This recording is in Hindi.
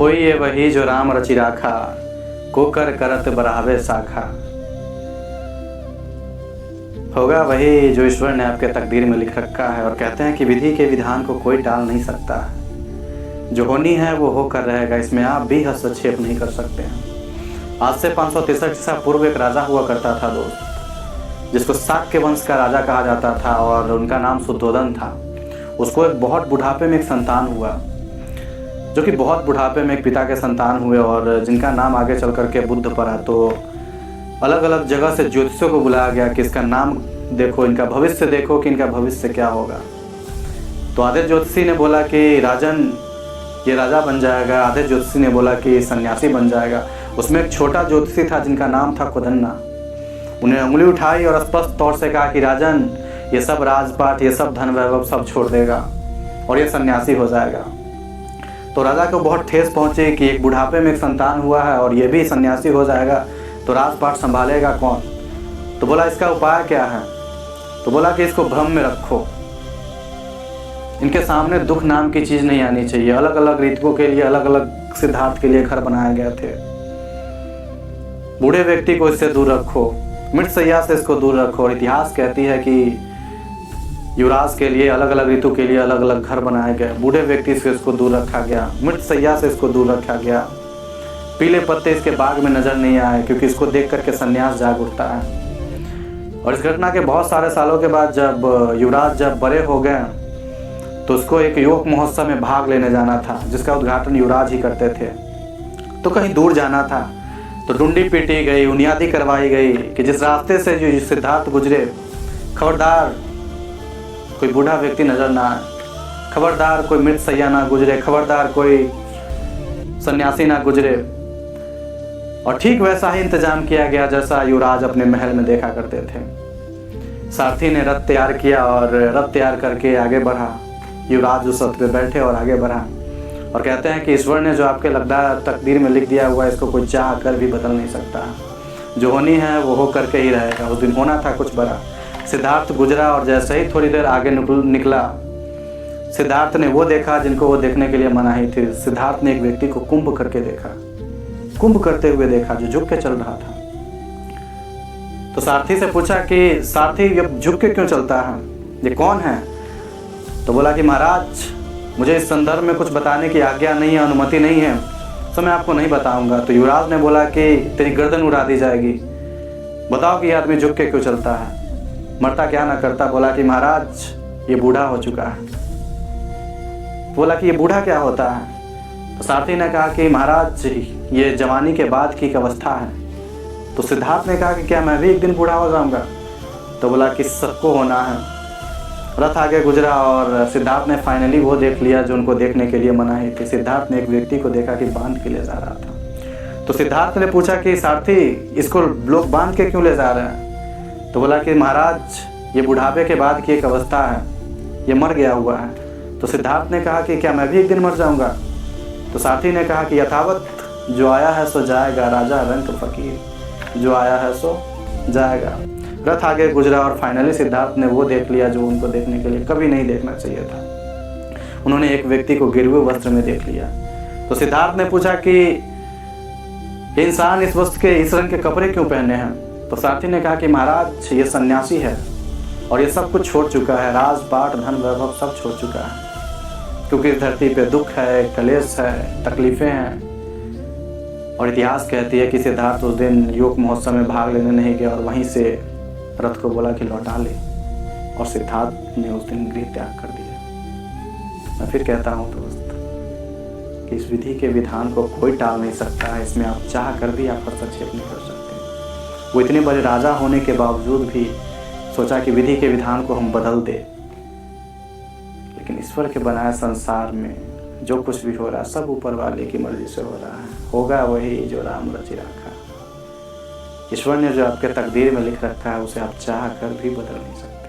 होई ये वही जो राम रचि राखा, कोकर करत बरावे शाखा। होगा वही जो ईश्वर ने आपके तकदीर में लिख रखा है। और कहते हैं कि विधि के विधान को कोई टाल नहीं सकता। जो होनी है वो होकर रहेगा, इसमें आप भी हस्तक्षेप नहीं कर सकते हैं। आज से 563 ईसा पूर्व एक राजा हुआ करता था दोस्त, जिसको शाक्य वंश का राजा कहा जाता था और उनका नाम शुद्धोदन था। उसको एक बहुत बुढ़ापे में एक संतान हुआ, जो कि बहुत बुढ़ापे में एक पिता के संतान हुए और जिनका नाम आगे चल करके बुद्ध पड़ा। तो अलग अलग जगह से ज्योतिषियों को बुलाया गया कि इसका नाम देखो, इनका भविष्य देखो कि इनका भविष्य क्या होगा। तो आधे ज्योतिषी ने बोला कि राजन ये राजा बन जाएगा, आधे ज्योतिषी ने बोला कि सन्यासी बन जाएगा। उसमें एक छोटा ज्योतिषी था जिनका नाम था कोदन्ना। उन्हें उंगली उठाई और स्पष्ट तौर से कहा कि राजन ये सब राजपाट, ये सब धन वैभव सब छोड़ देगा और ये सन्यासी हो जाएगा। तो राजा को बहुत ठेस पहुंची कि एक बुढ़ापे में एक संतान हुआ है और ये भी सन्यासी हो जाएगा, तो राजपाट संभालेगा कौन। तो बोला इसका उपाय क्या है। तो बोला कि इसको भ्रम में रखो, इनके सामने दुख नाम की चीज़ नहीं आनी चाहिए। अलग अलग ऋतुओं के लिए, अलग अलग सिद्धार्थ के लिए घर बनाए गए थे। बूढ़े व्यक्ति को इससे दूर रखो, मृत सैया से इसको दूर रखो। और इतिहास कहती है कि युवराज के लिए अलग अलग ऋतु के लिए अलग अलग घर बनाए गए। बूढ़े व्यक्ति से इसको दूर रखा गया, मृत सैया से इसको दूर रखा गया। पीले पत्ते इसके बाग में नजर नहीं आए, क्योंकि इसको देख करके सन्यास जाग उठता है। और इस घटना के बहुत सारे सालों के बाद जब युवराज जब बड़े हो गए तो उसको एक योग महोत्सव में भाग लेने जाना था, जिसका उद्घाटन युवराज ही करते थे। तो कहीं दूर जाना था, तो डुंडी पीटी गई, बुनियादी करवाई गई कि जिस रास्ते से जो सिद्धार्थ गुजरे, खबरदार कोई बूढ़ा व्यक्ति नजर ना आए, खबरदार कोई मृत सैया ना गुजरे, खबरदार कोई सन्यासी ना गुजरे। और ठीक वैसा ही इंतजाम किया गया जैसा युवराज अपने महल में देखा करते थे। सारथी ने रथ तैयार किया और रथ तैयार करके आगे बढ़ा। युवराज उस रथ पे बैठे और आगे बढ़ा। और कहते हैं कि ईश्वर ने जो आपके तकदीर में लिख दिया हुआ है, इसको कोई चाह कर भी बदल नहीं सकता। जो होनी है वो हो करके ही रहेगा। उस दिन होना था कुछ बड़ा। सिद्धार्थ गुजरा और जैसे ही थोड़ी देर आगे निकला, सिद्धार्थ ने वो देखा जिनको वो देखने के लिए मनाही थी। सिद्धार्थ ने एक व्यक्ति को कुंभ करके देखा, कुंभ करते हुए देखा, जो झुक के चल रहा था। तो सारथी से पूछा कि सारथी ये झुक के क्यों चलता है, ये कौन है। तो बोला कि महाराज मुझे इस संदर्भ में कुछ बताने की आज्ञा नहीं है, अनुमति नहीं है, तो मैं आपको नहीं बताऊंगा। तो युवराज ने बोला कि तेरी गर्दन उड़ा दी जाएगी, बताओ कि ये आदमी झुक के क्यों चलता है, मरता क्या ना करता। बोला कि महाराज ये बूढ़ा हो चुका है। बोला कि ये बूढ़ा क्या होता है। तो सारथी ने कहा कि महाराज ये जवानी के बाद की एक अवस्था है। तो सिद्धार्थ ने कहा कि क्या मैं भी एक दिन बूढ़ा हो जाऊंगा। तो बोला कि सबको होना है। रथ आगे गुजरा और सिद्धार्थ ने फाइनली वो देख लिया जो उनको देखने के लिए मनाही थी। सिद्धार्थ ने एक व्यक्ति को देखा कि बांध के ले जा रहा था। तो सिद्धार्थ ने पूछा कि सारथी इसको लोग बांध के क्यों ले जा रहे हैं। तो बोला कि महाराज ये बुढ़ापे के बाद की एक अवस्था है, ये मर गया हुआ है। तो सिद्धार्थ ने कहा कि क्या मैं भी एक दिन मर जाऊंगा। तो सारथी ने कहा कि यथावत जो आया है सो जाएगा, राजा रंक फकीर, जो आया है सो जाएगा। रथ आगे गुजरा और फाइनली सिद्धार्थ ने वो देख लिया जो उनको देखने के लिए कभी नहीं देखना चाहिए था। उन्होंने एक व्यक्ति को गिरे हुए वस्त्र में देख लिया। तो सिद्धार्थ ने पूछा कि इंसान इस वस्त्र के, इस रंग के कपड़े क्यों पहने हैं। तो सारथी ने कहा कि महाराज ये सन्यासी है और ये सब कुछ छोड़ चुका है, राजपाट धन वैभव सब छोड़ चुका है, क्योंकि इस धरती पे दुख है, कलेश है, तकलीफें हैं। और इतिहास कहती है कि सिद्धार्थ उस दिन योग महोत्सव में भाग लेने नहीं गया और वहीं से रथ को बोला कि लौटा ले, और सिद्धार्थ ने उस दिन गृह त्याग कर दिया। मैं फिर कहता हूँ दोस्त कि इस विधि के विधान को कोई टाल नहीं सकता है। इसमें आप चाह कर भी आप हस्तक्षेप नहीं कर सकते। वो इतने बड़े राजा होने के बावजूद भी सोचा कि विधि के विधान को हम बदल दें, लेकिन ईश्वर के बनाए संसार में जो कुछ भी हो रहा है सब ऊपर वाले की मर्जी से हो रहा है। होगा वही जो राम रचि राखा। ईश्वर ने जो आपके तकदीर में लिख रखा है उसे आप चाह कर भी बदल नहीं सकते।